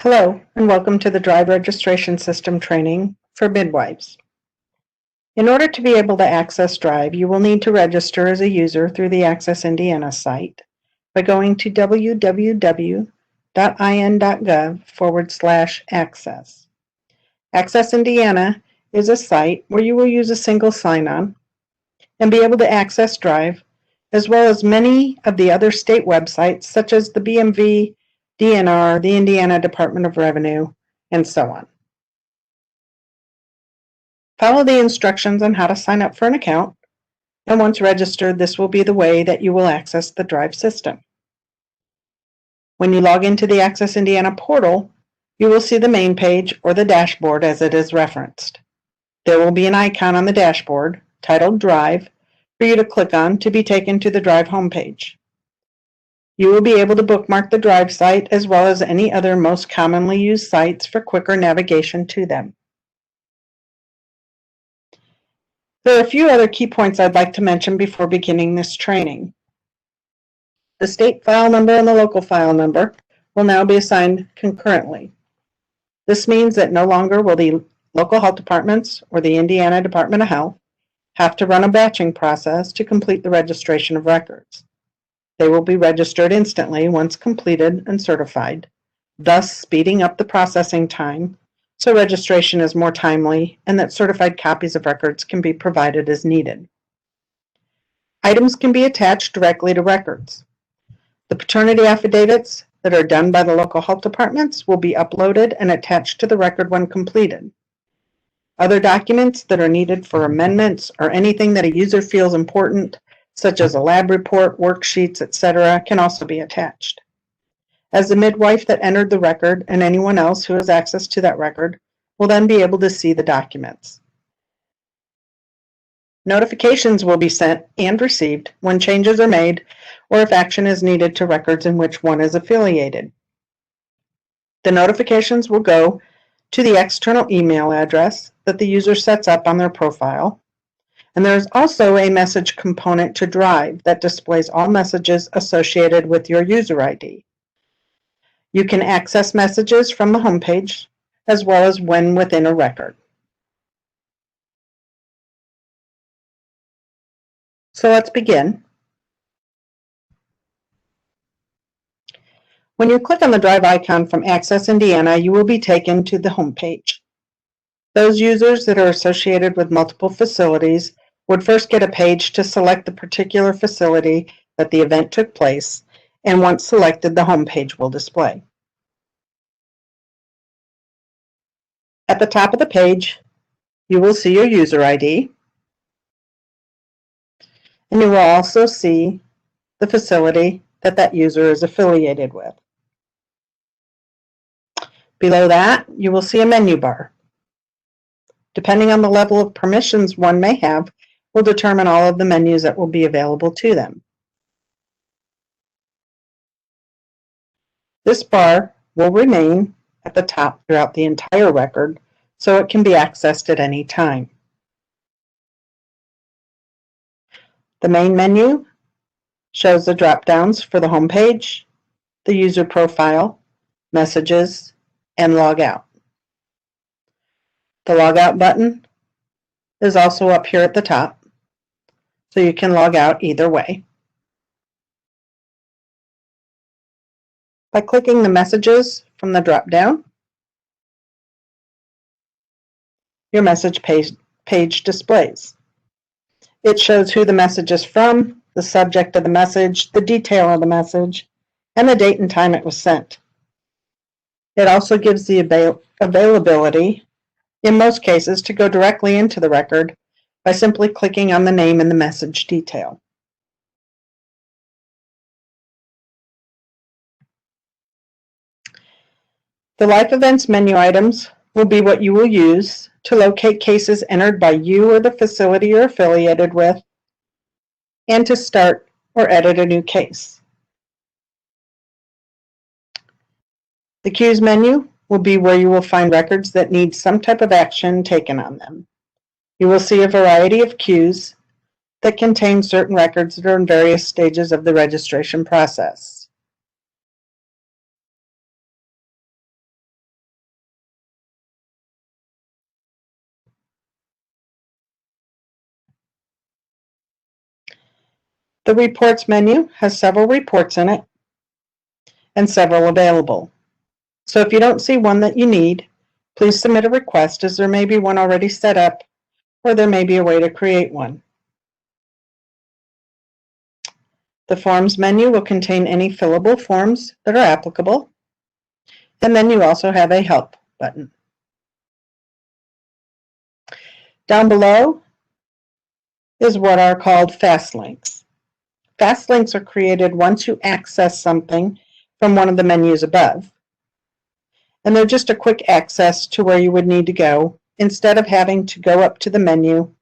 Hello, and welcome to the Drive Registration System training for Midwives. In order to be able to access Drive, you will need to register as a user through the Access Indiana site by going to www.in.gov/access. Access Indiana is a site where you will use a single sign-on and be able to access Drive, as well as many of the other state websites such as the BMV, DNR, the Indiana Department of Revenue, and so on. Follow the instructions on how to sign up for an account, and once registered, this will be the way that you will access the Drive system. When you log into the Access Indiana portal, you will see the main page or the dashboard as it is referenced. There will be an icon on the dashboard titled Drive for you to click on to be taken to the Drive homepage. You will be able to bookmark the Drive site as well as any other most commonly used sites for quicker navigation to them. There are a few other key points I'd like to mention before beginning this training. The state file number and the local file number will now be assigned concurrently. This means that no longer will the local health departments or the Indiana Department of Health have to run a batching process to complete the registration of records. They will be registered instantly once completed and certified, thus speeding up the processing time so registration is more timely and that certified copies of records can be provided as needed. Items can be attached directly to records. The paternity affidavits that are done by the local health departments will be uploaded and attached to the record when completed. Other documents that are needed for amendments or anything that a user feels important, such as a lab report, worksheets, etc., can also be attached. As the midwife that entered the record and anyone else who has access to that record will then be able to see the documents. Notifications will be sent and received when changes are made or if action is needed to records in which one is affiliated. The notifications will go to the external email address that the user sets up on their profile, and there is also a message component to Drive that displays all messages associated with your user ID. You can access messages from the homepage as well as when within a record. So let's begin. When you click on the Drive icon from Access Indiana, you will be taken to the homepage. Those users that are associated with multiple facilities would first get a page to select the particular facility that the event took place, and once selected, the homepage will display. At the top of the page, you will see your user ID, and you will also see the facility that that user is affiliated with. Below that, you will see a menu bar. Depending on the level of permissions one may have, will determine all of the menus that will be available to them. This bar will remain at the top throughout the entire record, so it can be accessed at any time. The main menu shows the drop-downs for the home page, the user profile, messages, and logout. The logout button is also up here at the top, so you can log out either way. By clicking the messages from the drop-down, your message page displays. It shows who the message is from, the subject of the message, the detail of the message, and the date and time it was sent. It also gives the availability, in most cases, to go directly into the record by simply clicking on the name and the message detail. The Life Events menu items will be what you will use to locate cases entered by you or the facility you're affiliated with, and to start or edit a new case. The Queues menu will be where you will find records that need some type of action taken on them. You will see a variety of queues that contain certain records that are in various stages of the registration process. The Reports menu has several reports in it and several available. So if you don't see one that you need, please submit a request, as there may be one already set up, or there may be a way to create one. The Forms menu will contain any fillable forms that are applicable, and then you also have a Help button. Down below is what are called fast links. Fast links are created once you access something from one of the menus above, and they're just a quick access to where you would need to go instead of having to go up to the menu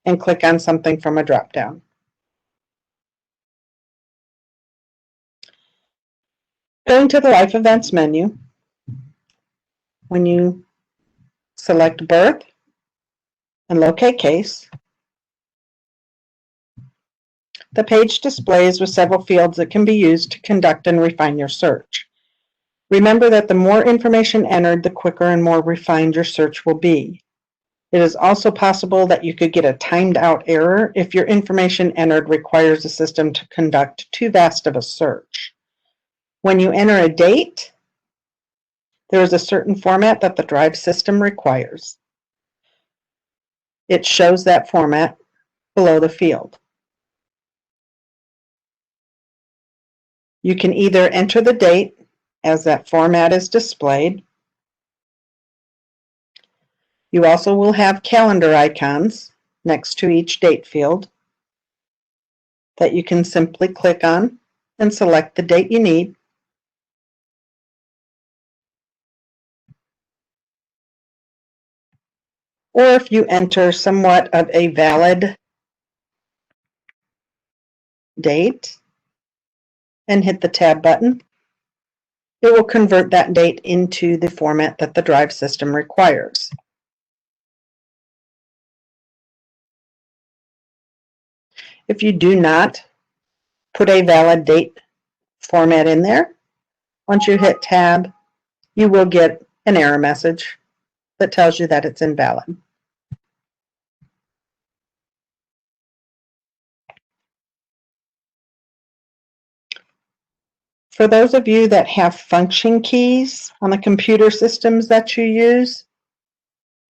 and click on something from a drop-down. Going to the Life Events menu, when you select Birth and locate case, the page displays with several fields that can be used to conduct and refine your search. Remember that the more information entered, the quicker and more refined your search will be. It is also possible that you could get a timed out error if your information entered requires the system to conduct too vast of a search. When you enter a date, there is a certain format that the drive system requires. It shows that format below the field. You can either enter the date as that format is displayed. You also will have calendar icons next to each date field that you can simply click on and select the date you need. Or if you enter somewhat of a valid date and hit the tab button, it will convert that date into the format that the drive system requires. If you do not put a valid date format in there, once you hit tab, you will get an error message that tells you that it's invalid. For those of you that have function keys on the computer systems that you use,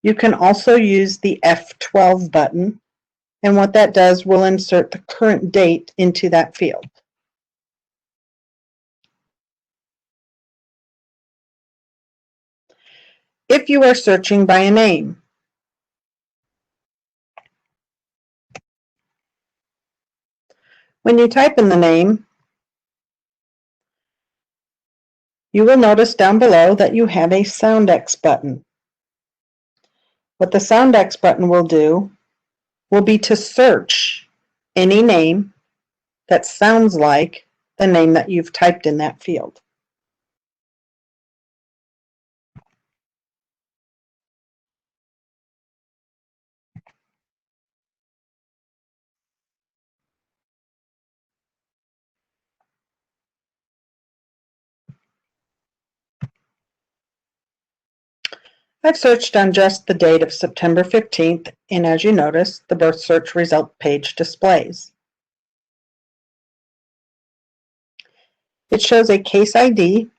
you can also use the F12 button, and what that does will insert the current date into that field. If you are searching by a name, when you type in the name, you will notice down below that you have a SoundX button. What the SoundX button will do will be to search any name that sounds like the name that you've typed in that field. I've searched on just the date of September 15th, and as you notice, the birth search result page displays. It shows a case ID,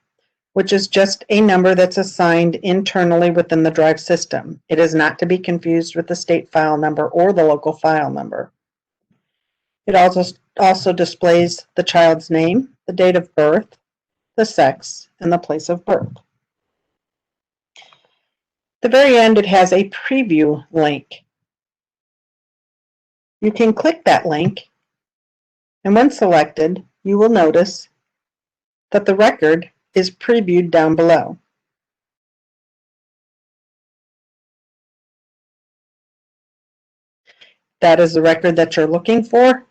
which is just a number that's assigned internally within the drive system. It is not to be confused with the state file number or the local file number. It also displays the child's name, the date of birth, the sex, and the place of birth. At the very end, it has a preview link. You can click that link, and when selected, you will notice that the record is previewed down below. That is the record that you're looking for.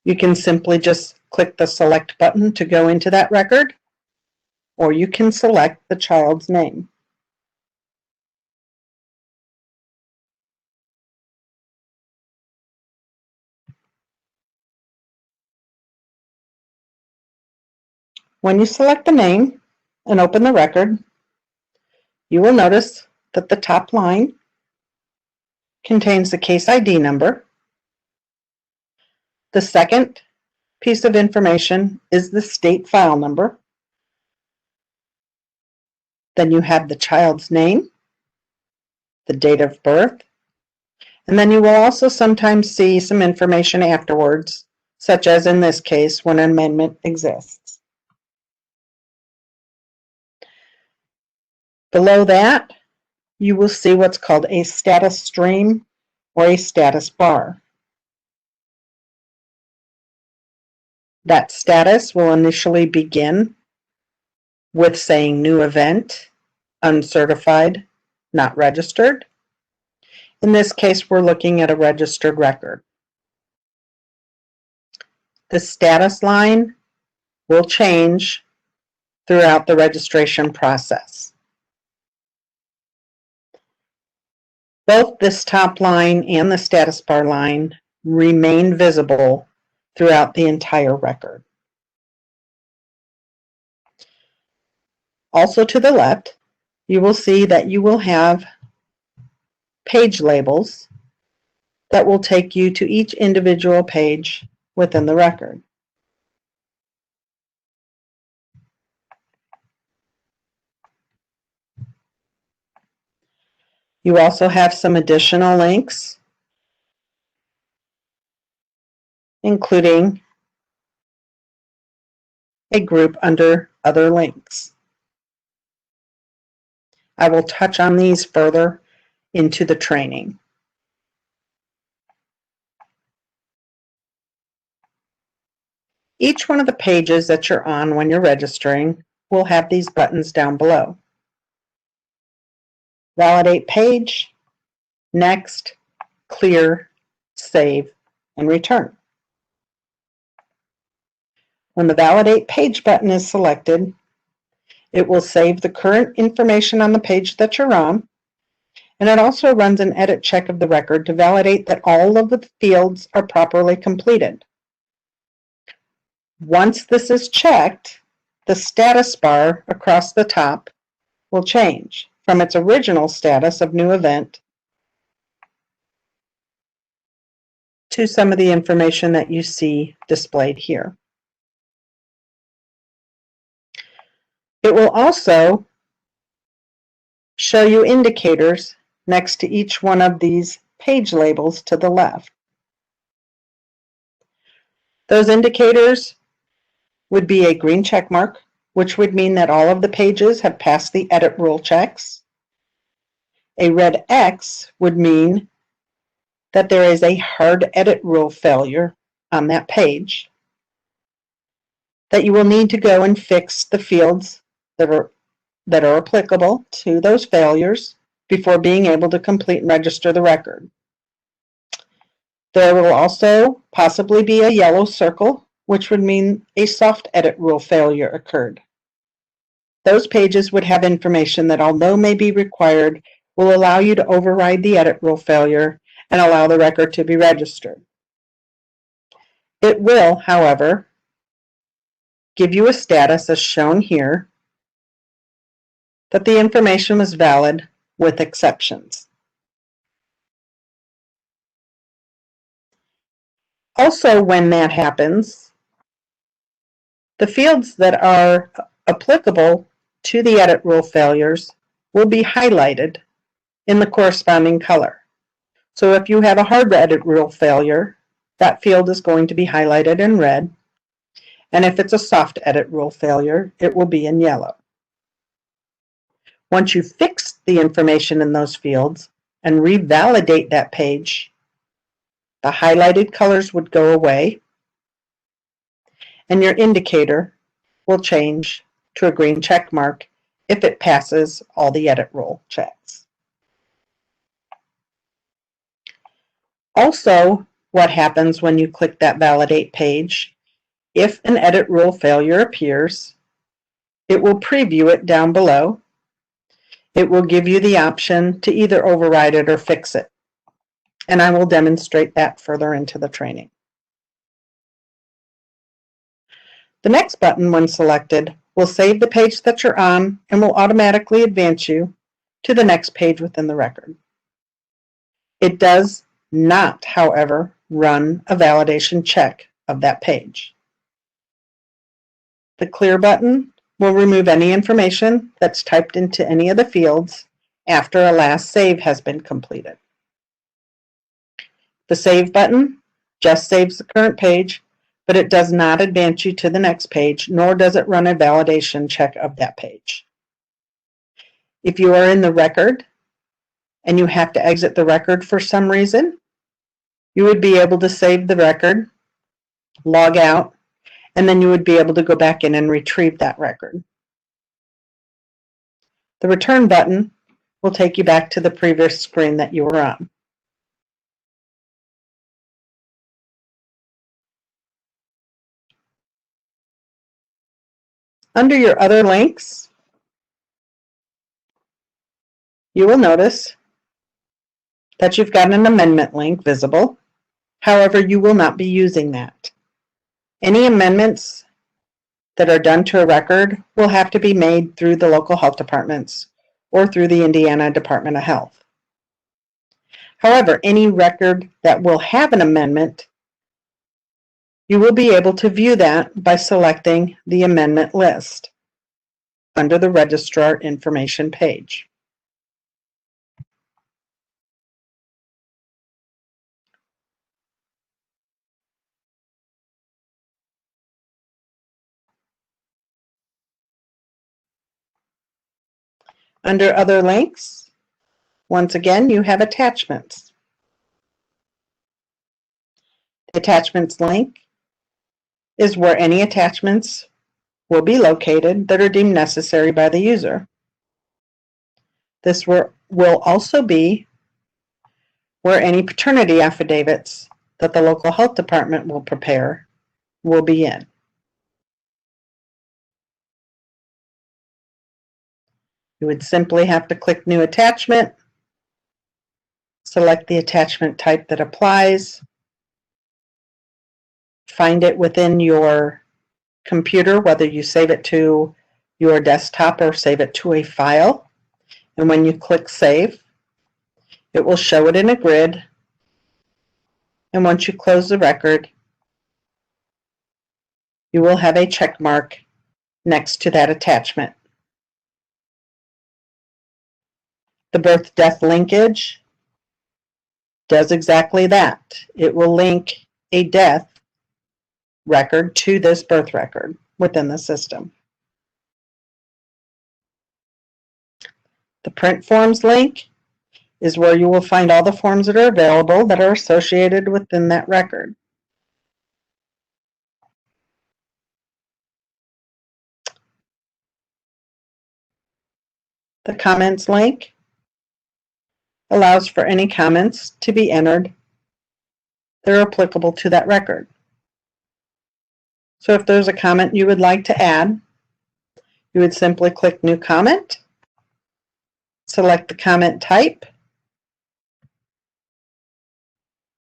You can simply just click the select button to go into that record, or you can select the child's name. When you select the name and open the record, you will notice that the top line contains the case ID number. The second piece of information is the state file number. Then you have the child's name, the date of birth, and then you will also sometimes see some information afterwards, such as in this case when an amendment exists. Below that, you will see what's called a status stream or a status bar. That status will initially begin with saying new event, uncertified, not registered. In this case, we're looking at a registered record. The status line will change throughout the registration process. Both this top line and the status bar line remain visible throughout the entire record. Also to the left, you will see that you will have page labels that will take you to each individual page within the record. You also have some additional links, including a group under other links. I will touch on these further into the training. Each one of the pages that you're on when you're registering will have these buttons down below. Validate page, next, clear, save, and return. When the Validate Page button is selected, it will save the current information on the page that you're on, and it also runs an edit check of the record to validate that all of the fields are properly completed. Once this is checked, the status bar across the top will change from its original status of new event to some of the information that you see displayed here. It will also show you indicators next to each one of these page labels to the left. Those indicators would be a green check mark, which would mean that all of the pages have passed the edit rule checks. A red X would mean that there is a hard edit rule failure on that page, that you will need to go and fix the fields that are applicable to those failures before being able to complete and register the record. There will also possibly be a yellow circle, which would mean a soft edit rule failure occurred. Those pages would have information that, although may be required, will allow you to override the edit rule failure and allow the record to be registered. It will, however, give you a status as shown here that the information was valid with exceptions. Also, when that happens, the fields that are applicable to the edit rule failures will be highlighted in the corresponding color. So if you have a hard edit rule failure, that field is going to be highlighted in red, and if it's a soft edit rule failure, it will be in yellow. Once you fix the information in those fields and revalidate that page, the highlighted colors would go away, and your indicator will change to a green check mark if it passes all the edit rule checks. Also, what happens when you click that validate page, if an edit rule failure appears, it will preview it down below. It will give you the option to either override it or fix it. And I will demonstrate that further into the training. The next button, when selected, will save the page that you're on and will automatically advance you to the next page within the record. It does not, however, run a validation check of that page. The clear button will remove any information that's typed into any of the fields after a last save has been completed. The Save button just saves the current page, but it does not advance you to the next page, nor does it run a validation check of that page. If you are in the record and you have to exit the record for some reason, you would be able to save the record, log out, and then you would be able to go back in and retrieve that record. The Return button will take you back to the previous screen that you were on. Under your other links, you will notice that you've got an amendment link visible. However, you will not be using that. Any amendments that are done to a record will have to be made through the local health departments or through the Indiana Department of Health. However, any record that will have an amendment, you will be able to view that by selecting the amendment list under the Registrar Information page. Under Other Links, once again, you have Attachments. The Attachments link is where any attachments will be located that are deemed necessary by the user. This will also be where any paternity affidavits that the local health department will prepare will be in. You would simply have to click New Attachment, select the attachment type that applies, find it within your computer, whether you save it to your desktop or save it to a file. And when you click Save, it will show it in a grid. And once you close the record, you will have a check mark next to that attachment. The birth-death linkage does exactly that. It will link a death record to this birth record within the system. The print forms link is where you will find all the forms that are available that are associated within that record. The comments link allows for any comments to be entered that are applicable to that record. So if there's a comment you would like to add, you would simply click New Comment, select the comment type,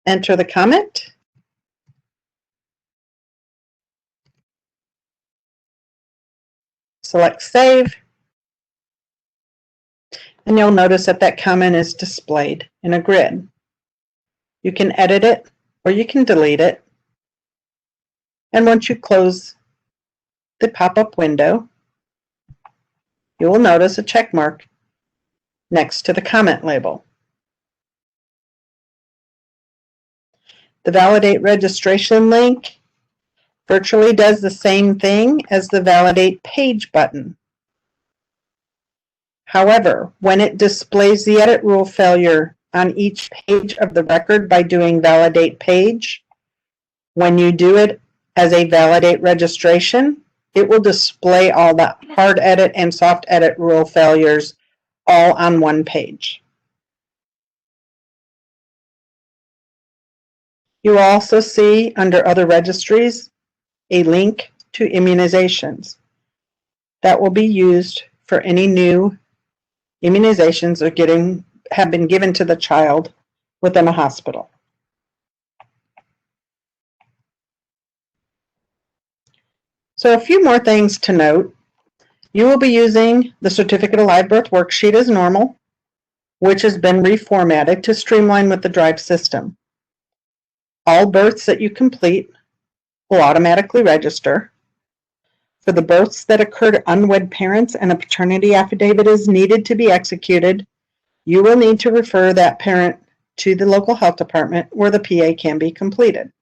enter the comment, select Save, and you'll notice that that comment is displayed in a grid. You can edit it or you can delete it. And once you close the pop-up window, you will notice a check mark next to the comment label. The Validate Registration link virtually does the same thing as the Validate Page button. However, when it displays the edit rule failure on each page of the record by doing Validate Page, when you do it as a Validate Registration, it will display all the hard edit and soft edit rule failures all on one page. You will also see under Other Registries a link to immunizations that will be used for any new immunizations that have been given to the child within a hospital. So a few more things to note. You will be using the Certificate of Live Birth worksheet as normal, which has been reformatted to streamline with the Drive system. All births that you complete will automatically register. For the births that occur to unwed parents and a paternity affidavit is needed to be executed, you will need to refer that parent to the local health department where the PA can be completed.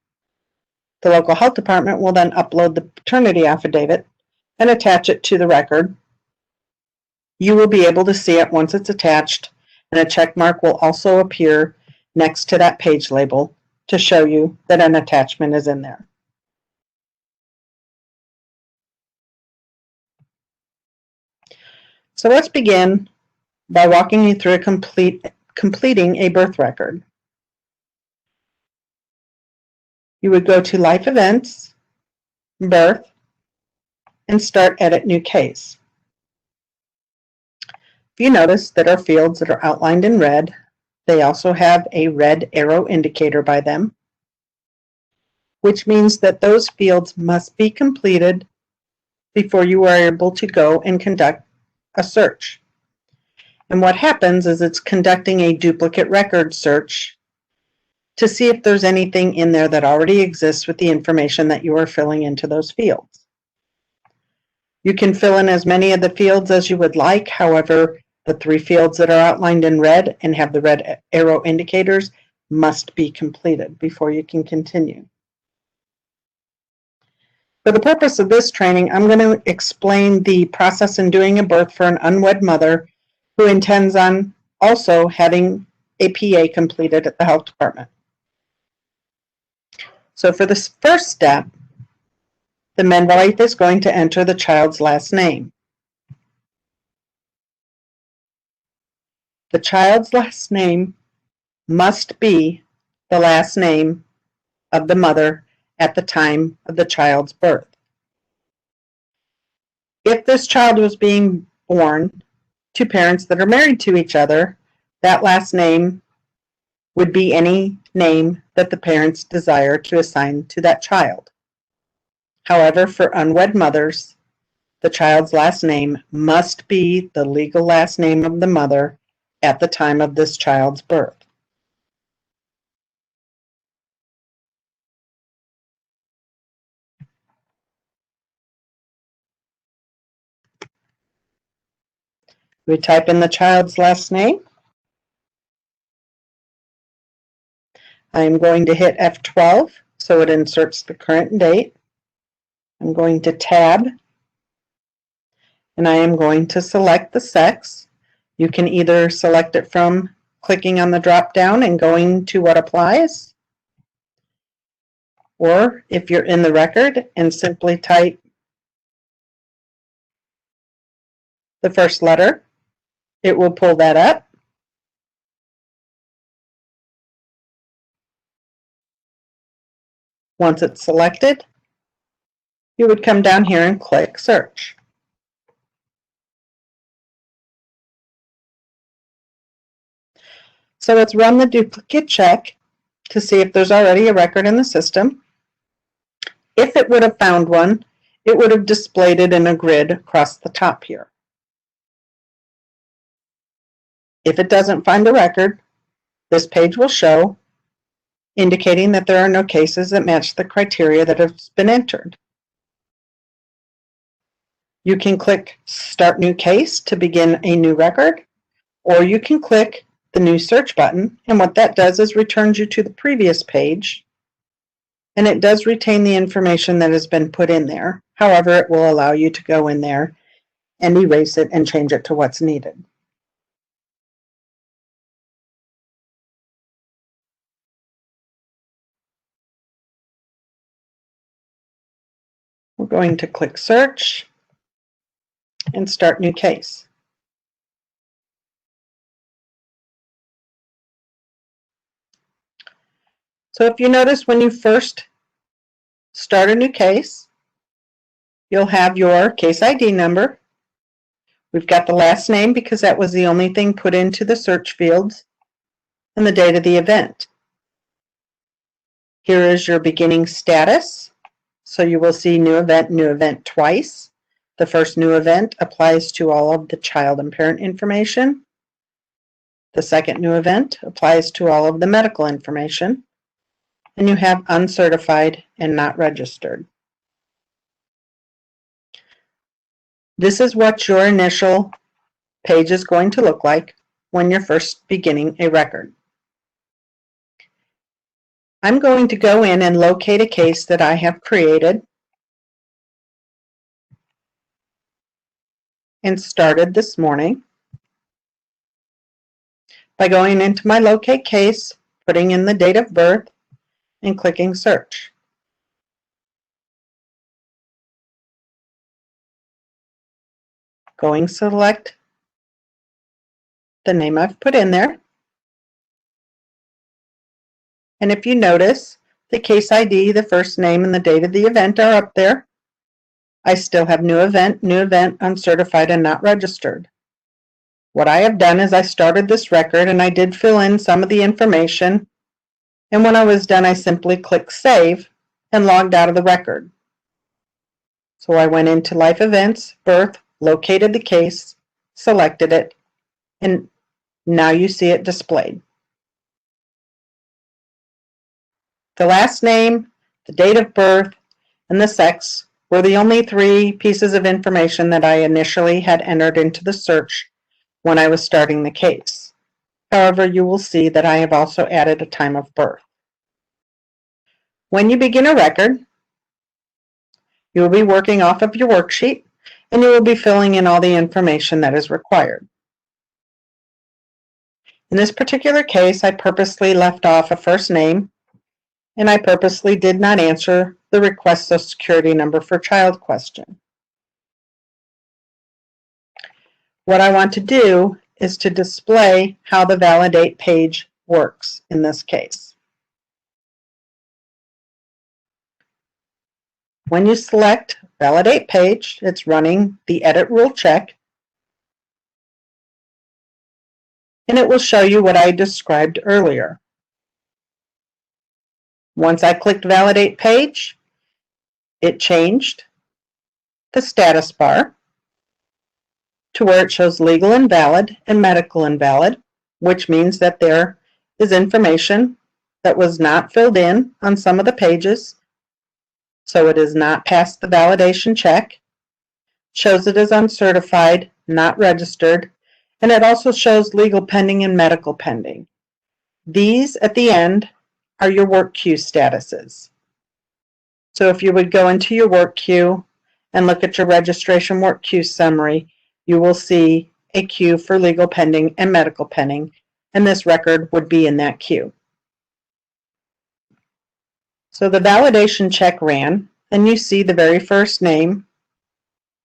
The local health department will then upload the paternity affidavit and attach it to the record. You will be able to see it once it's attached, and a check mark will also appear next to that page label to show you that an attachment is in there. So let's begin by walking you through completing a birth record. You would go to Life Events, Birth, and start Edit New Case. If you notice that our fields that are outlined in red, they also have a red arrow indicator by them, which means that those fields must be completed before you are able to go and conduct a search. And what happens is it's conducting a duplicate record search to see if there's anything in there that already exists with the information that you are filling into those fields. You can fill in as many of the fields as you would like. However, the 3 fields that are outlined in red and have the red arrow indicators must be completed before you can continue. For the purpose of this training, I'm going to explain the process in doing a birth for an unwed mother who intends on also having a PA completed at the health department. So for this first step, the midwife is going to enter the child's last name. The child's last name must be the last name of the mother at the time of the child's birth. If this child was being born to parents that are married to each other, that last name would be any name that the parents desire to assign to that child. However, for unwed mothers, the child's last name must be the legal last name of the mother at the time of this child's birth. We type in the child's last name. I am going to hit F12 so it inserts the current date. I'm going to tab, and I am going to select the sex. You can either select it from clicking on the drop down and going to what applies, or if you're in the record and simply type the first letter, it will pull that up. Once it's selected, you would come down here and click search. So let's run the duplicate check to see if there's already a record in the system. If it would have found one, it would have displayed it in a grid across the top here. If it doesn't find a record, this page will show, indicating that there are no cases that match the criteria that have been entered. You can click Start New Case to begin a new record, or you can click the New Search button, and what that does is returns you to the previous page, and it does retain the information that has been put in there. However, it will allow you to go in there and erase it and change it to what's needed. We're going to click Search and Start New Case. So if you notice, when you first start a new case, you'll have your case ID number. We've got the last name because that was the only thing put into the search fields, and the date of the event. Here is your beginning status. So you will see new event twice. The first new event applies to all of the child and parent information. The second new event applies to all of the medical information. And you have uncertified and not registered. This is what your initial page is going to look like when you're first beginning a record. I'm going to go in and locate a case that I have created and started this morning by going into my locate case, putting in the date of birth, and clicking search. Going select the name I've put in there. And if you notice, the case ID, the first name, and the date of the event are up there. I still have new event, uncertified, and not registered. What I have done is I started this record and I did fill in some of the information. And when I was done, I simply clicked save and logged out of the record. So I went into life events, birth, located the case, selected it, and now you see it displayed. The last name, the date of birth, and the sex were the only 3 pieces of information that I initially had entered into the search when I was starting the case. However, you will see that I have also added a time of birth. When you begin a record, you will be working off of your worksheet and you will be filling in all the information that is required. In this particular case, I purposely left off a first name and I purposely did not answer the request Social Security number for child question. What I want to do is to display how the validate page works in this case. When you select validate page, it's running the edit rule check, and it will show you what I described earlier. Once I clicked validate page, it changed the status bar to where it shows legal invalid and medical invalid, which means that there is information that was not filled in on some of the pages, so it is not past the validation check. Shows it as uncertified, not registered, and it also shows legal pending and medical pending. These at the end are your work queue statuses. So if you would go into your work queue and look at your registration work queue summary, you will see a queue for legal pending and medical pending, and this record would be in that queue. So the validation check ran, and you see the very first name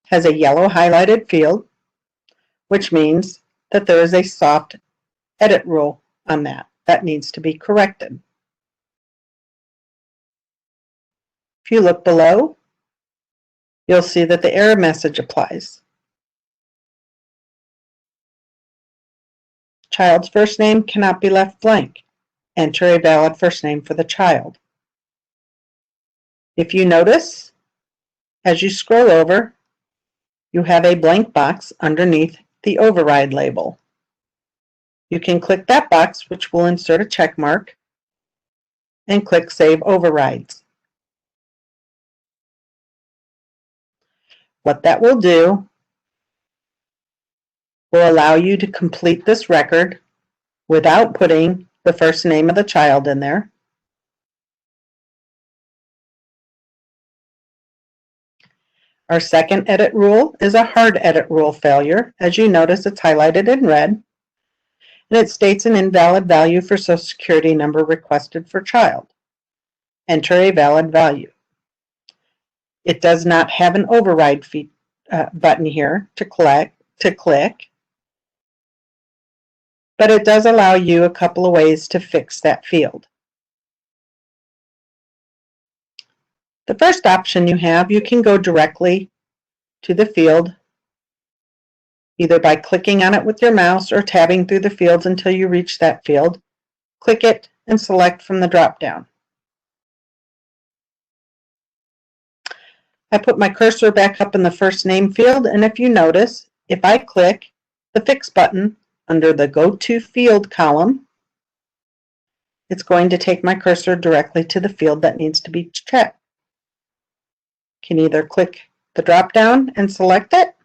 has a yellow highlighted field, which means that there is a soft edit rule on that. That needs to be corrected. If you look below, you'll see that the error message applies. Child's first name cannot be left blank. Enter a valid first name for the child. If you notice, as you scroll over, you have a blank box underneath the override label. You can click that box, which will insert a check mark, and click Save Overrides. What that will do will allow you to complete this record without putting the first name of the child in there. Our second edit rule is a hard edit rule failure. As you notice, it's highlighted in red, and it states an invalid value for Social Security number requested for child. Enter a valid value. It does not have an override button here to click, but it does allow you a couple of ways to fix that field. The first option you have, you can go directly to the field, either by clicking on it with your mouse or tabbing through the fields until you reach that field. Click it and select from the drop-down. I put my cursor back up in the first name field, and if you notice, if I click the Fix button under the Go To Field column, it's going to take my cursor directly to the field that needs to be checked. You can either click the drop down and select it,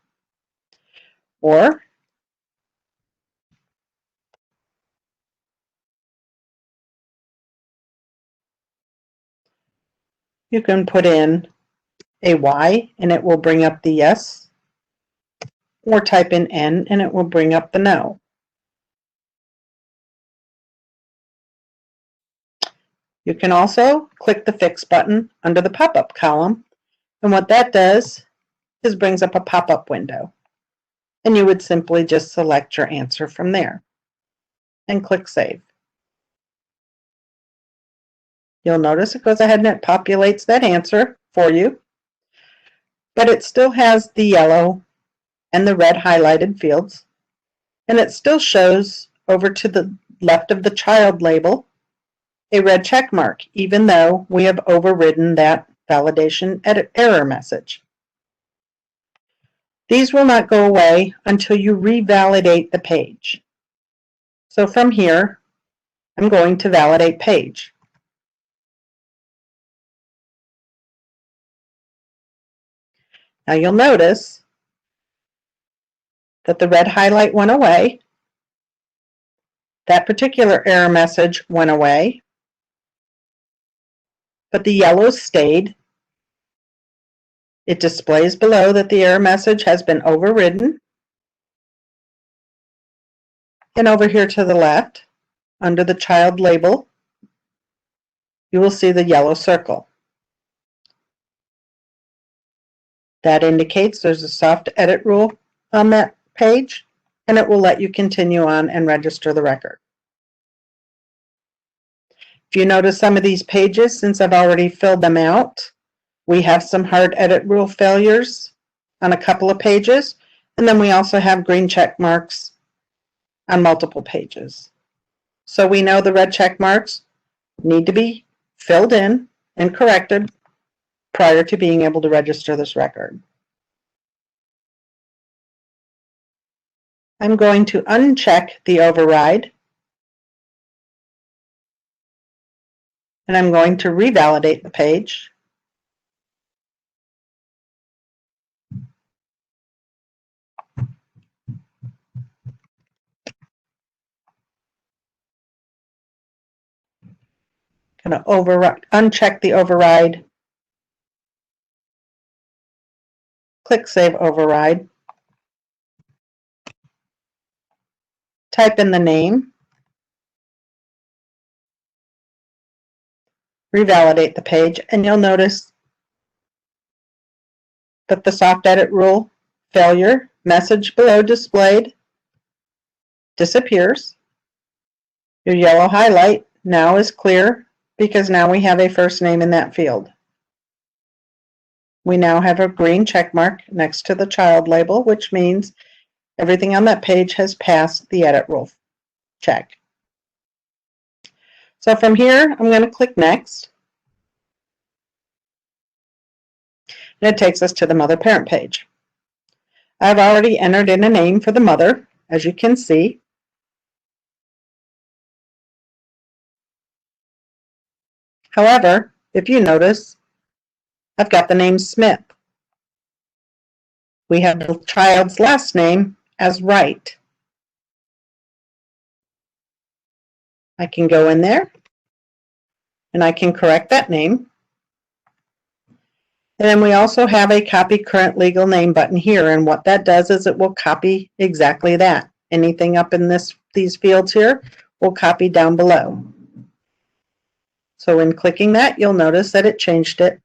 Or you can put in a Y and it will bring up the yes, or type in N and it will bring up the no. You can also click the Fix button under the pop-up column, and what that does is brings up a pop-up window, and you would simply just select your answer from there and click Save. You'll notice it goes ahead and it populates that answer for you, but it still has the yellow and the red highlighted fields, and it still shows over to the left of the child label a red check mark, even though we have overridden that validation error message. These will not go away until you revalidate the page. So from here, I'm going to validate page. Now you'll notice that the red highlight went away. That particular error message went away, but the yellow stayed. It displays below that the error message has been overridden. And over here to the left, under the child label, you will see the yellow circle. That indicates there's a soft edit rule on that page, and it will let you continue on and register the record. If you notice some of these pages, since I've already filled them out, we have some hard edit rule failures on a couple of pages, and then we also have green check marks on multiple pages. So we know the red check marks need to be filled in and corrected prior to being able to register this record. I'm going to uncheck the override, and I'm going to revalidate the page. Going to uncheck the override, click Save Override, type in the name, revalidate the page, and you'll notice that the soft edit rule failure message below displayed disappears. Your yellow highlight now is clear because now we have a first name in that field. We now have a green check mark next to the child label, which means everything on that page has passed the edit rule check. So from here, I'm going to click Next. And it takes us to the mother-parent page. I've already entered in a name for the mother, as you can see. However, if you notice, I've got the name Smith. We have the child's last name as Wright. I can go in there and I can correct that name. And then we also have a Copy Current Legal Name button here, and what that does is it will copy exactly that. Anything up in these fields here will copy down below. So in clicking that, you'll notice that it changed it.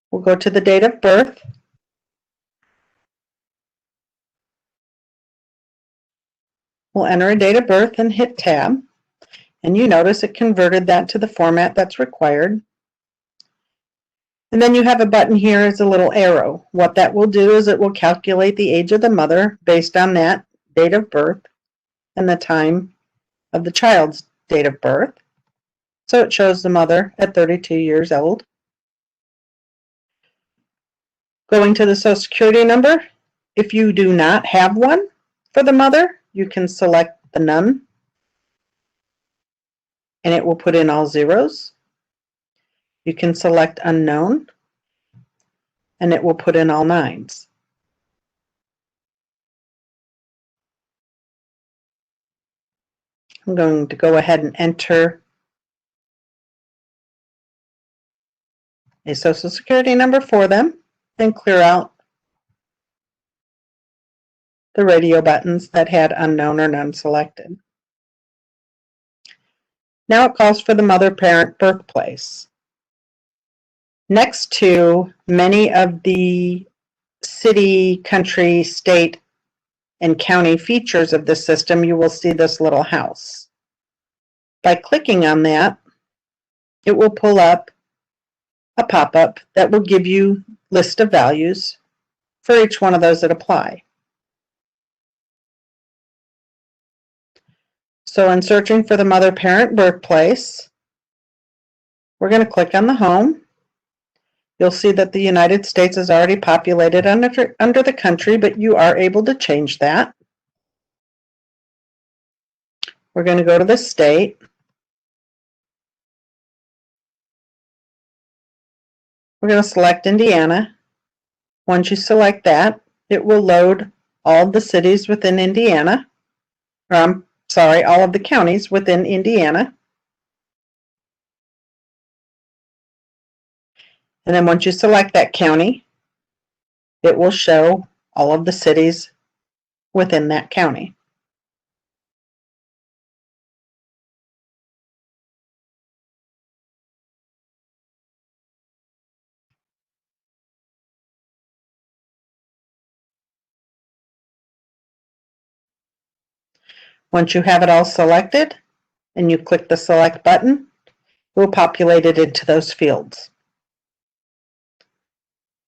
We'll go to the date of birth. We'll enter a date of birth and hit Tab. And you notice it converted that to the format that's required. And then you have a button here as a little arrow. What that will do is it will calculate the age of the mother based on that date of birth and the time of the child's date of birth. So it shows the mother at 32 years old. Going to the Social Security number, if you do not have one for the mother, you can select the None, and it will put in all zeros. You can select Unknown, and it will put in all 9s. I'm going to go ahead and enter a Social Security number for them, then clear out the radio buttons that had unknown or none selected. Now it calls for the mother, parent, birthplace. Next to many of the city, country, state, and county features of the system, you will see this little house. By clicking on that, it will pull up a pop-up that will give you a list of values for each one of those that apply. So in searching for the mother, parent, birthplace, we're going to click on the home. You'll see that the United States is already populated under the country, but you are able to change that. We're going to go to the state. We're going to select Indiana. Once you select that, it will load all the cities within Indiana, or I'm sorry, all of the counties within Indiana. And then once you select that county, it will show all of the cities within that county. Once you have it all selected and you click the select button, it will populate it into those fields.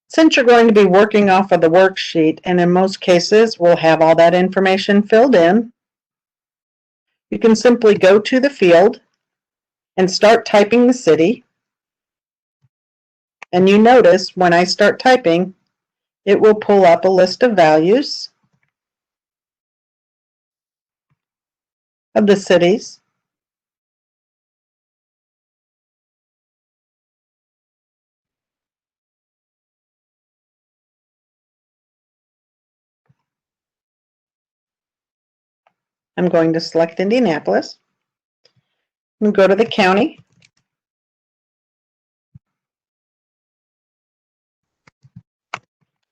Since you're going to be working off of the worksheet, and in most cases we'll have all that information filled in, you can simply go to the field and start typing the city. And you notice when I start typing, it will pull up a list of values of the cities. I'm going to select Indianapolis and go to the county.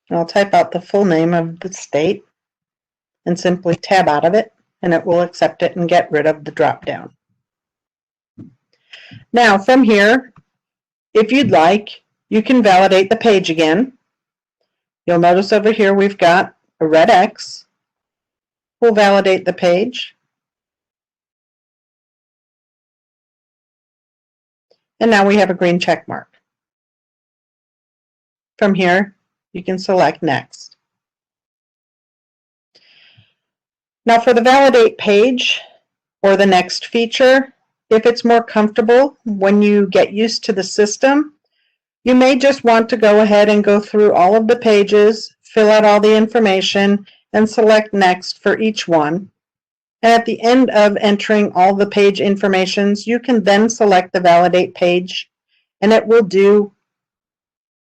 And I'll type out the full name of the state and simply tab out of it, and it will accept it and get rid of the drop down. Now from here, if you'd like, you can validate the page again. You'll notice over here we've got a red X. We'll validate the page. And now we have a green check mark. From here, you can select Next. Now for the validate page or the next feature, if it's more comfortable when you get used to the system, you may just want to go ahead and go through all of the pages, fill out all the information, and select Next for each one. And at the end of entering all the page informations, you can then select the validate page, and it will do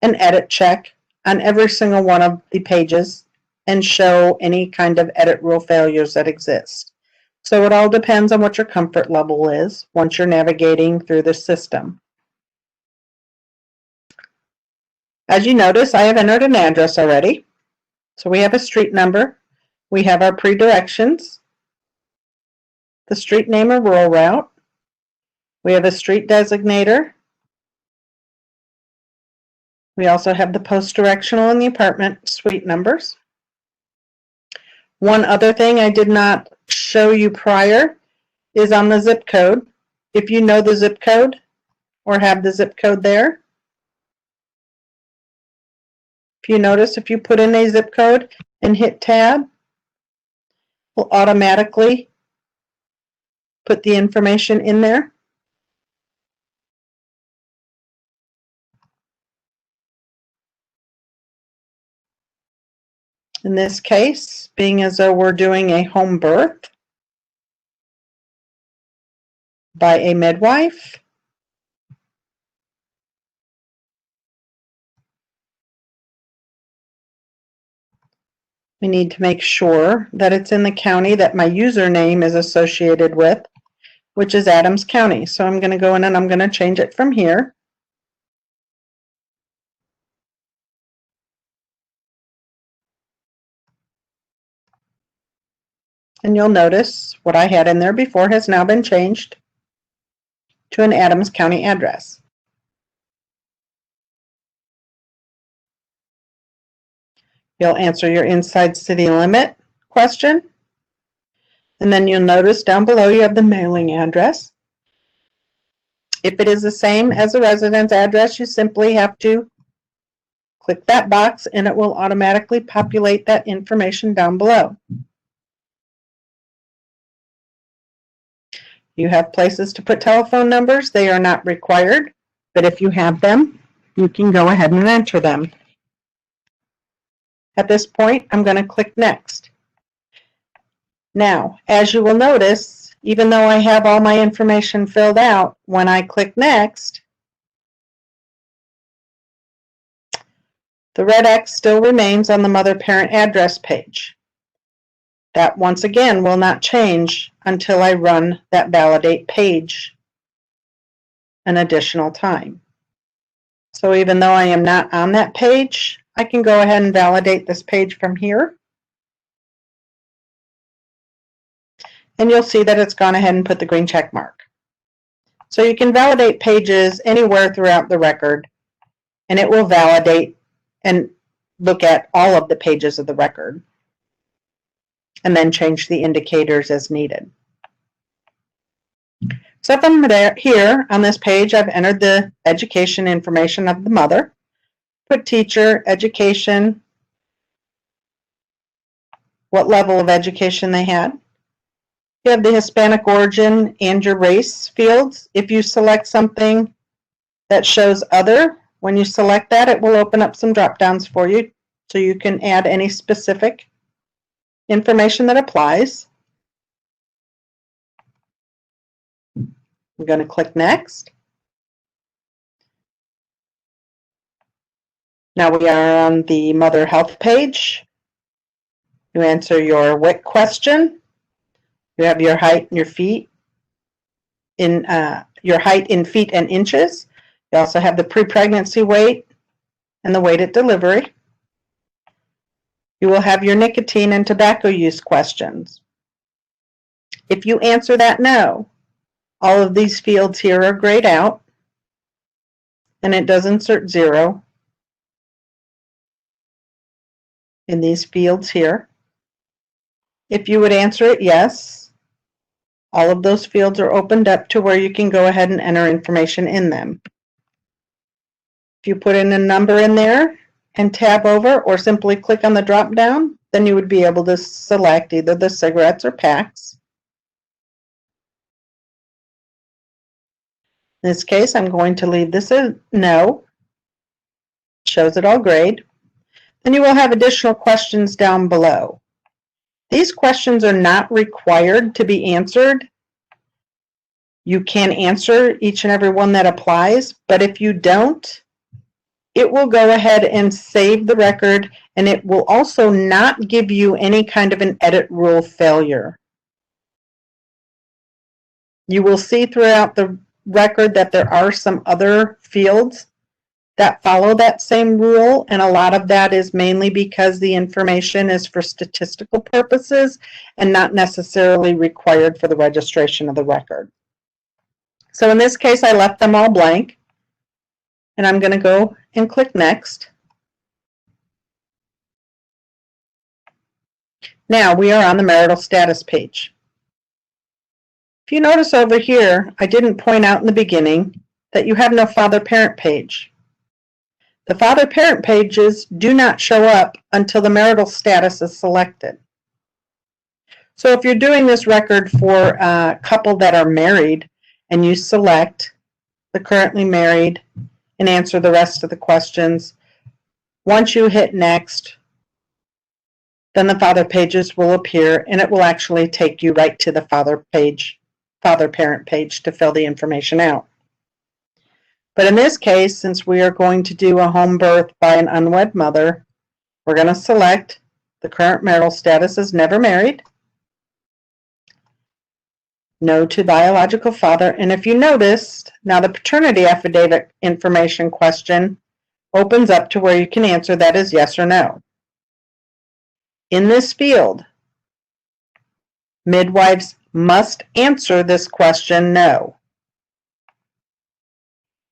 an edit check on every single one of the pages and show any kind of edit rule failures that exist. So it all depends on what your comfort level is once you're navigating through the system. As you notice, I have entered an address already. So we have a street number, we have our pre-directions, the street name or rural route, we have a street designator, we also have the post directional and the apartment suite numbers. One other thing I did not show you prior is on the zip code. If you know the zip code or have the zip code there, if you notice, if you put in a zip code and hit tab, it will automatically put the information in there. In this case, being as though we're doing a home birth by a midwife, We need to make sure that it's in the county that my username is associated with, which is Adams County. So I'm going to go in and I'm going to change it from here. And you'll notice what I had in there before has now been changed to an Adams County address. You'll answer your inside city limit question. And then you'll notice down below you have the mailing address. If it is the same as the residence address, you simply have to click that box and it will automatically populate that information down below. You have places to put telephone numbers. They are not required, but if you have them, you can go ahead and enter them. At this point, I'm going to click Next. Now, as you will notice, even though I have all my information filled out, when I click Next, the red X still remains on the mother-parent address page. That, once again, will not change until I run that validate page an additional time. So even though I am not on that page, I can go ahead and validate this page from here. And you'll see that it's gone ahead and put the green check mark. So you can validate pages anywhere throughout the record, and it will validate and look at all of the pages of the record, and then change the indicators as needed. So from here on this page, I've entered the education information of the mother, put teacher, education, what level of education they had. You have the Hispanic origin and your race fields. If you select something that shows other, when you select that, it will open up some drop downs for you so you can add any specific information that applies. I'm going to click Next. Now we are on the Mother Health page. You answer your WIC question. You have your height and your feet in feet and inches. You also have the pre-pregnancy weight and the weight at delivery. You will have your nicotine and tobacco use questions. If you answer that no, all of these fields here are grayed out, and it does insert 0 in these fields here. If you would answer it yes, all of those fields are opened up to where you can go ahead and enter information in them. If you put in a number in there and tab over or simply click on the drop down, then you would be able to select either the cigarettes or packs. In this case, I'm going to leave this as no. Shows it all grayed. Then you will have additional questions down below. These questions are not required to be answered. You can answer each and every one that applies, but if you don't, it will go ahead and save the record, and it will also not give you any kind of an edit rule failure. You will see throughout the record that there are some other fields that follow that same rule, and a lot of that is mainly because the information is for statistical purposes and not necessarily required for the registration of the record. So in this case, I left them all blank, and I'm going to go and click Next. Now we are on the marital status page. If you notice over here, I didn't point out in the beginning that you have no father-parent page. The father-parent pages do not show up until the marital status is selected. So if you're doing this record for a couple that are married and you select the currently married and answer the rest of the questions, once you hit Next, then the father pages will appear and it will actually take you right to the father-parent page to fill the information out. But in this case, since we are going to do a home birth by an unwed mother, we're going to select The current marital status is never married. No to biological father. And if you noticed, now the paternity affidavit information question opens up to where you can answer that as yes or no. In this field, midwives must answer this question no.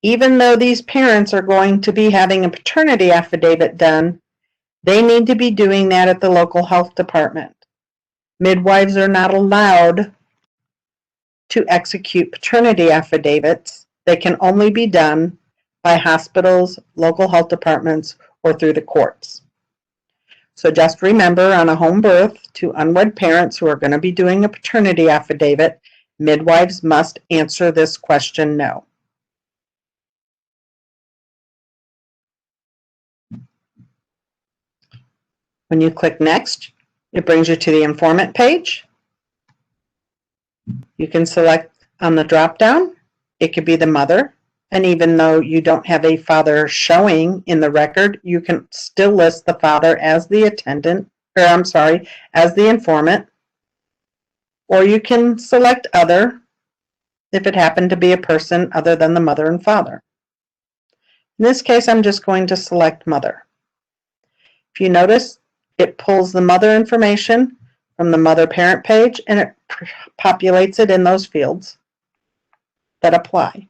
Even though these parents are going to be having a paternity affidavit done, they need to be doing that at the local health department. Midwives are not allowed to execute paternity affidavits. They can only be done by hospitals, local health departments, or through the courts. So just remember, on a home birth to unwed parents who are going to be doing a paternity affidavit, midwives must answer this question no. When you click next, it brings you to the informant page. You can select on the drop-down. It could be the mother, and even though you don't have a father showing in the record, you can still list the father as the attendant, or I'm sorry, as the informant. Or you can select other if it happened to be a person other than the mother and father. In this case, I'm just going to select mother. If you notice, it pulls the mother information from the mother-parent page, and it populates it in those fields that apply.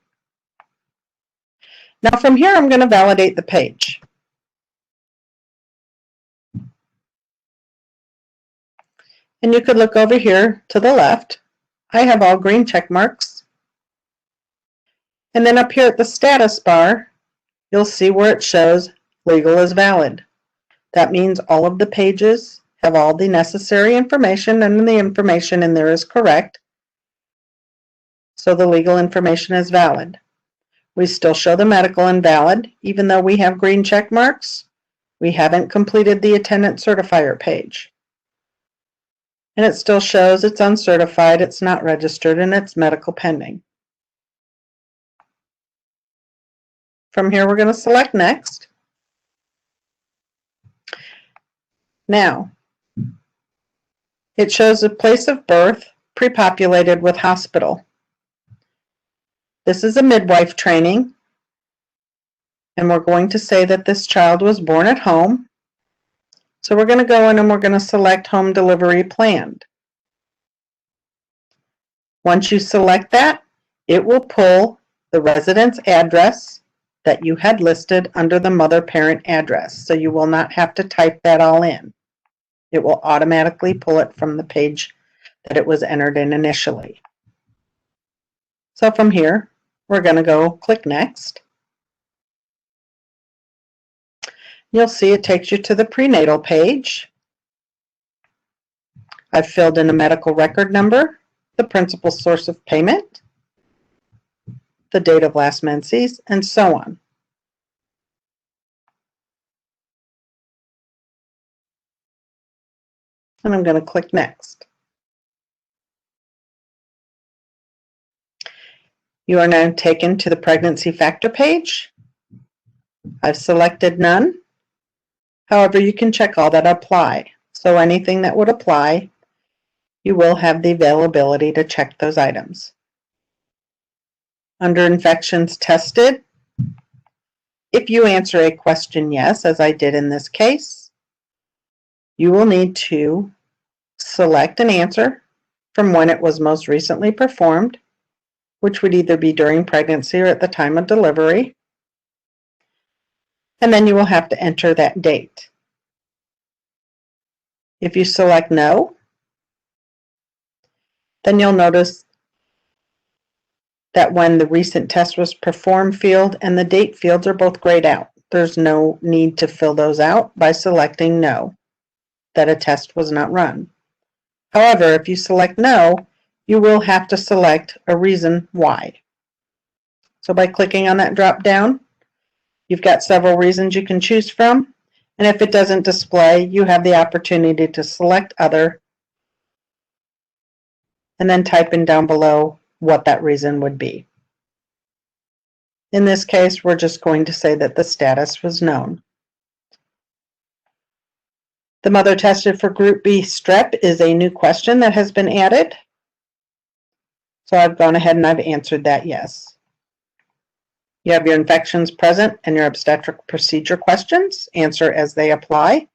Now from here, I'm going to validate the page. And you could look over here to the left. I have all green check marks. And then up here at the status bar, you'll see where it shows legal is valid. That means all of the pages have all the necessary information, and the information in there is correct. So the legal information is valid. We still show the medical invalid, even though we have green check marks. We haven't completed the attendant certifier page. And it still shows it's uncertified, it's not registered, and it's medical pending. From here, we're going to select next. Now, it shows a place of birth pre-populated with hospital. This is a midwife training, and we're going to say that this child was born at home. So we're going to go in and we're going to select home delivery planned. Once you select that, it will pull the residence address that you had listed under the mother-parent address. So you will not have to type that all in. It will automatically pull it from the page that it was entered in initially. So from here, we're going to go click next. You'll see it takes you to the prenatal page. I've filled in a medical record number, the principal source of payment, the date of last menses, and so on. And I'm going to click next. You are now taken to the pregnancy factor page. I've selected none. However, you can check all that apply. So anything that would apply, you will have the availability to check those items. Under infections tested, if you answer a question yes, as I did in this case, you will need to select an answer from when it was most recently performed, which would either be during pregnancy or at the time of delivery. And then you will have to enter that date. If you select no, then you'll notice that when the recent test was performed field and the date fields are both grayed out. There's no need to fill those out by selecting no, that a test was not run. However, if you select no, you will have to select a reason why. So by clicking on that drop down, you've got several reasons you can choose from, and if it doesn't display, you have the opportunity to select other and then type in down below what that reason would be. In this case, we're just going to say that the status was known. The mother tested for Group B strep is a new question that has been added. So I've gone ahead and I've answered that yes. You have your infections present and your obstetric procedure questions. Answer as they apply.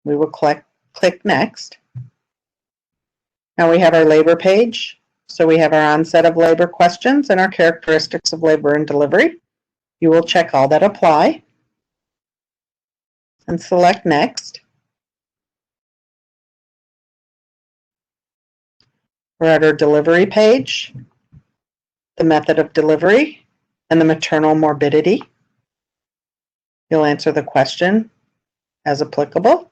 We will click next. Now we have our labor page. So we have our onset of labor questions and our characteristics of labor and delivery. You will check all that apply and select next. We're at our delivery page, the method of delivery, and the maternal morbidity. You'll answer the question as applicable.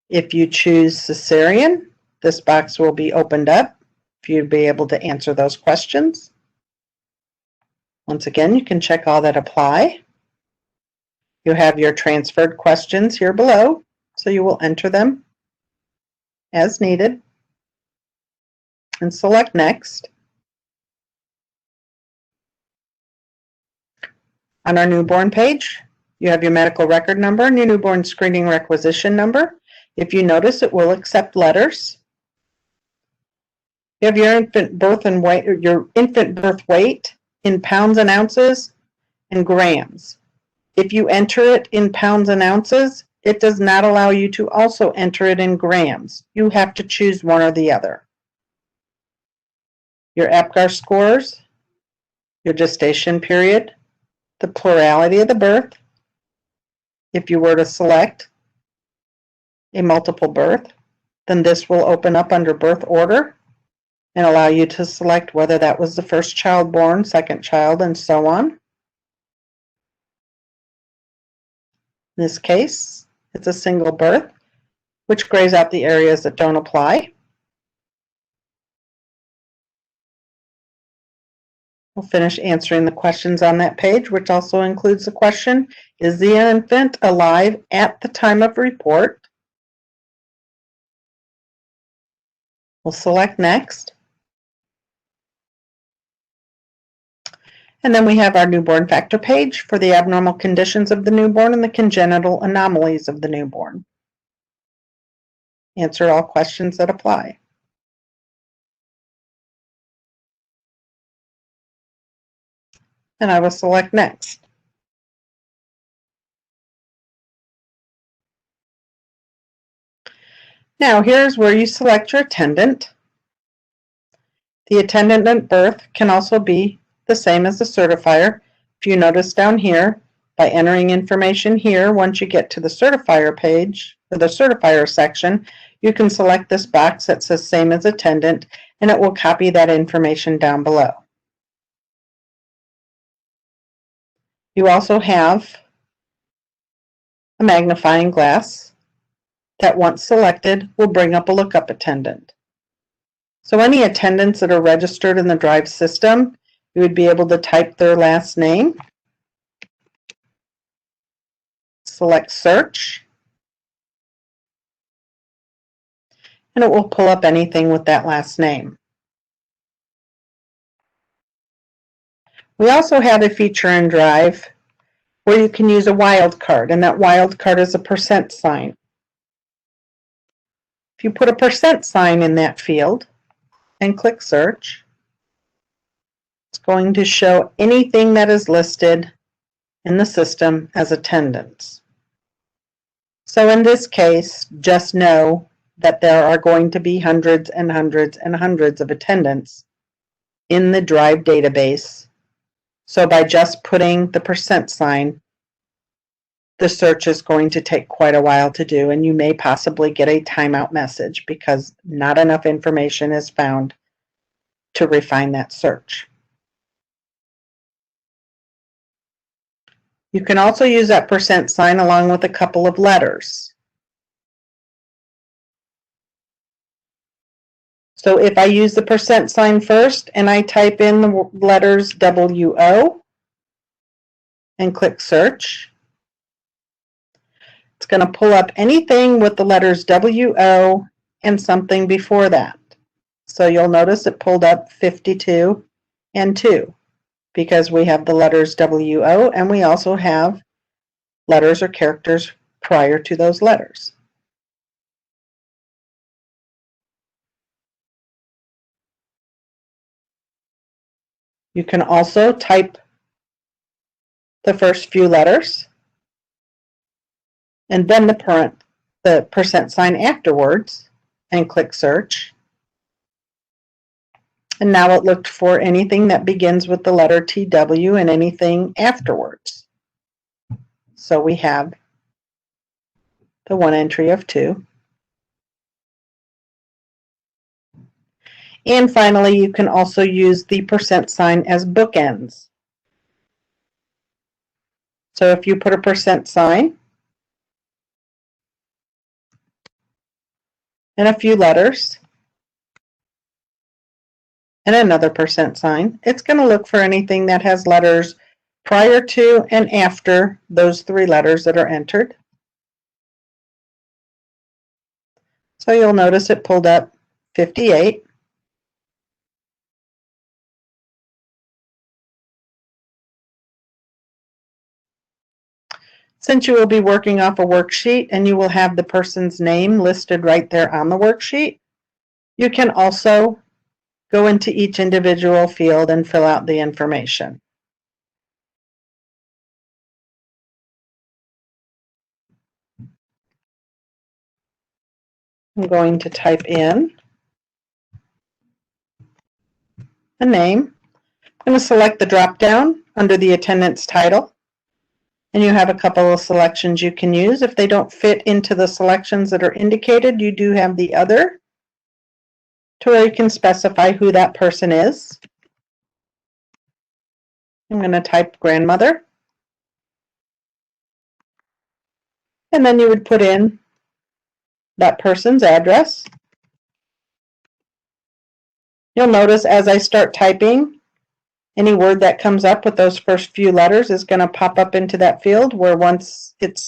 If you choose cesarean, this box will be opened up for you to be able to answer those questions. Once again, you can check all that apply. You have your transferred questions here below, so you will enter them as needed and select next. On our newborn page, you have your medical record number and your newborn screening requisition number. If you notice, it will accept letters. You have your infant birth and weight, your infant birth weight in pounds and ounces and grams. If you enter it in pounds and ounces, it does not allow you to also enter it in grams. You have to choose one or the other. Your APGAR scores, your gestation period, the plurality of the birth. If you were to select a multiple birth, then this will open up under birth order and allow you to select whether that was the first child born, second child, and so on. In this case, it's a single birth, which grays out the areas that don't apply. We'll finish answering the questions on that page, which also includes the question, is the infant alive at the time of report? We'll select next. And then we have our newborn factor page for the abnormal conditions of the newborn and the congenital anomalies of the newborn. Answer all questions that apply. And I will select next. Now here's where you select your attendant. The attendant at birth can also be the same as the certifier. If you notice down here, by entering information here, once you get to the certifier page, or the certifier section, you can select this box that says same as attendant, and it will copy that information down below. You also have a magnifying glass that, once selected, will bring up a lookup attendant. So any attendants that are registered in the Drive system, you would be able to type their last name, select search, and it will pull up anything with that last name. We also have a feature in Drive where you can use a wildcard, and that wildcard is a percent sign. If you put a percent sign in that field and click search, it's going to show anything that is listed in the system as attendance. So in this case, just know that there are going to be hundreds and hundreds and hundreds of attendants in the Drive database. So by just putting the percent sign, the search is going to take quite a while to do, and you may possibly get a timeout message because not enough information is found to refine that search. You can also use that percent sign along with a couple of letters. So if I use the percent sign first and I type in the letters WO and click search, it's going to pull up anything with the letters WO and something before that. So you'll notice it pulled up 52 and 2 because we have the letters WO and we also have letters or characters prior to those letters. You can also type the first few letters and then the percent sign afterwards and click search. And now it looked for anything that begins with the letter TW and anything afterwards. So we have the one entry of 2. And finally, you can also use the percent sign as bookends. So if you put a percent sign and a few letters and another percent sign, it's going to look for anything that has letters prior to and after those 3 letters that are entered. So you'll notice it pulled up 58. Since you will be working off a worksheet and you will have the person's name listed right there on the worksheet, you can also go into each individual field and fill out the information. I'm going to type in a name. I'm going to select the drop-down under the attendance title, and you have a couple of selections you can use. If they don't fit into the selections that are indicated, you do have the other to where you can specify who that person is. I'm going to type grandmother, and then you would put in that person's address. You'll notice as I start typing, any word that comes up with those first few letters is going to pop up into that field, where once it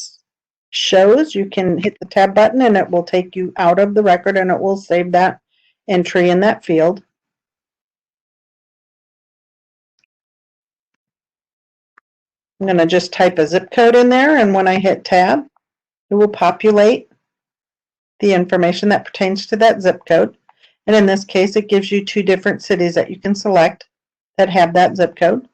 shows, you can hit the tab button and it will take you out of the record and it will save that entry in that field. I'm going to just type a zip code in there, and when I hit tab, it will populate the information that pertains to that zip code. And in this case, it gives you 2 different cities that you can select that have that zip code.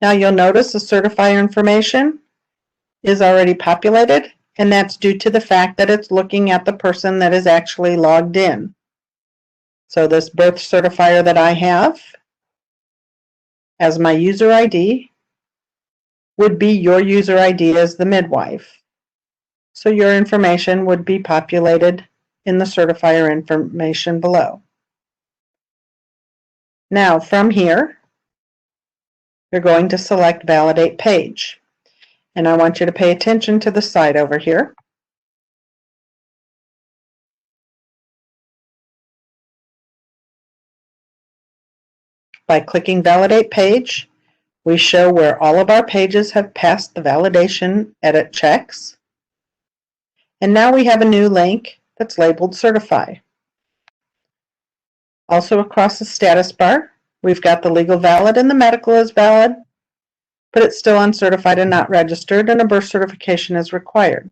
Now you'll notice the certifier information is already populated, and that's due to the fact that it's looking at the person that is actually logged in. So this birth certifier that I have as my user ID would be your user ID as the midwife. So your information would be populated in the certifier information below. Now from here, you're going to select Validate Page. And I want you to pay attention to the side over here. By clicking Validate Page, we show where all of our pages have passed the validation edit checks. And now we have a new link that's labeled Certify. Also across the status bar, we've got the legal valid and the medical is valid, but it's still uncertified and not registered, and a birth certification is required.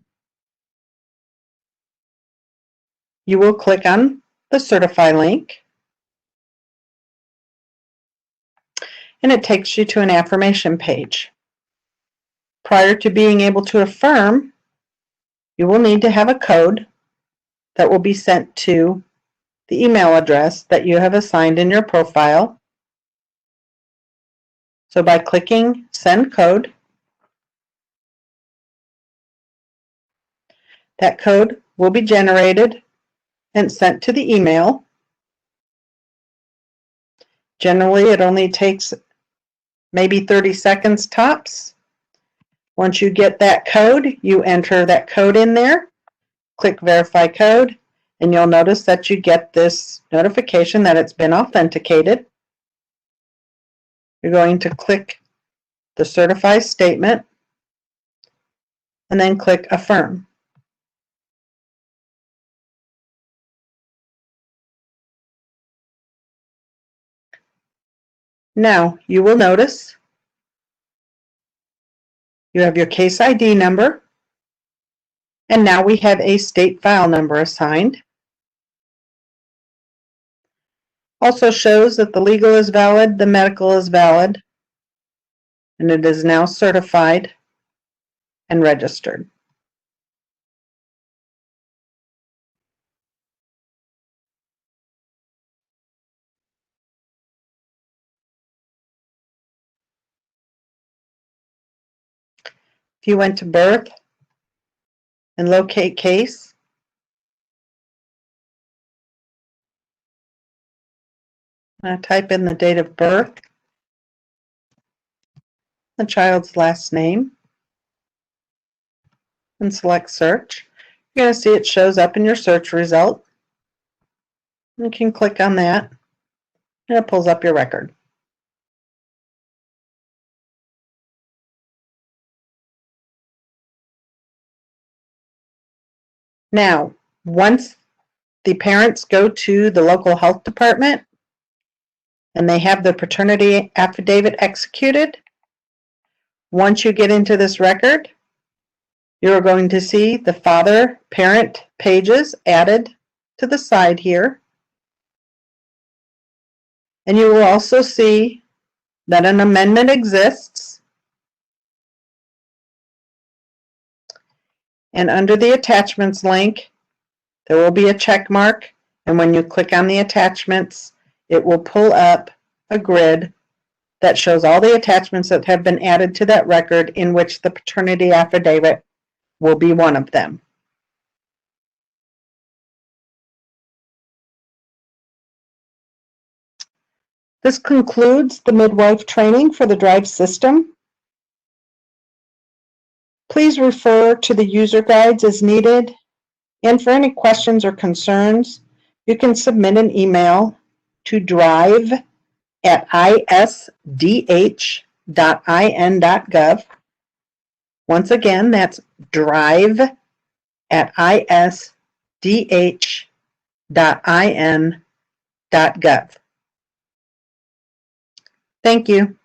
You will click on the Certify link, and it takes you to an affirmation page. Prior to being able to affirm, you will need to have a code that will be sent to the email address that you have assigned in your profile. So by clicking Send Code, that code will be generated and sent to the email. Generally, it only takes maybe 30 seconds tops. Once you get that code, you enter that code in there, click Verify Code, and you'll notice that you get this notification that it's been authenticated. You're going to click the Certify statement and then click Affirm. Now, you will notice You have your case ID number, and now we have a state file number assigned. Also shows that the legal is valid, the medical is valid, and it is now certified and registered. If you went to birth and locate case, type in the date of birth, the child's last name, and select search. You're going to see it shows up in your search result. You can click on that, and it pulls up your record. Now, once the parents go to the local health department and they have the paternity affidavit executed, once you get into this record, you're going to see the father-parent pages added to the side here. And you will also see that an amendment exists. And under the attachments link, there will be a check mark. And when you click on the attachments, it will pull up a grid that shows all the attachments that have been added to that record, in which the paternity affidavit will be one of them. This concludes the midwife training for the Drive system. Please refer to the user guides as needed, and for any questions or concerns, you can submit an email to drive@isdh.in.gov. Once again, that's drive@isdh.in.gov. Thank you.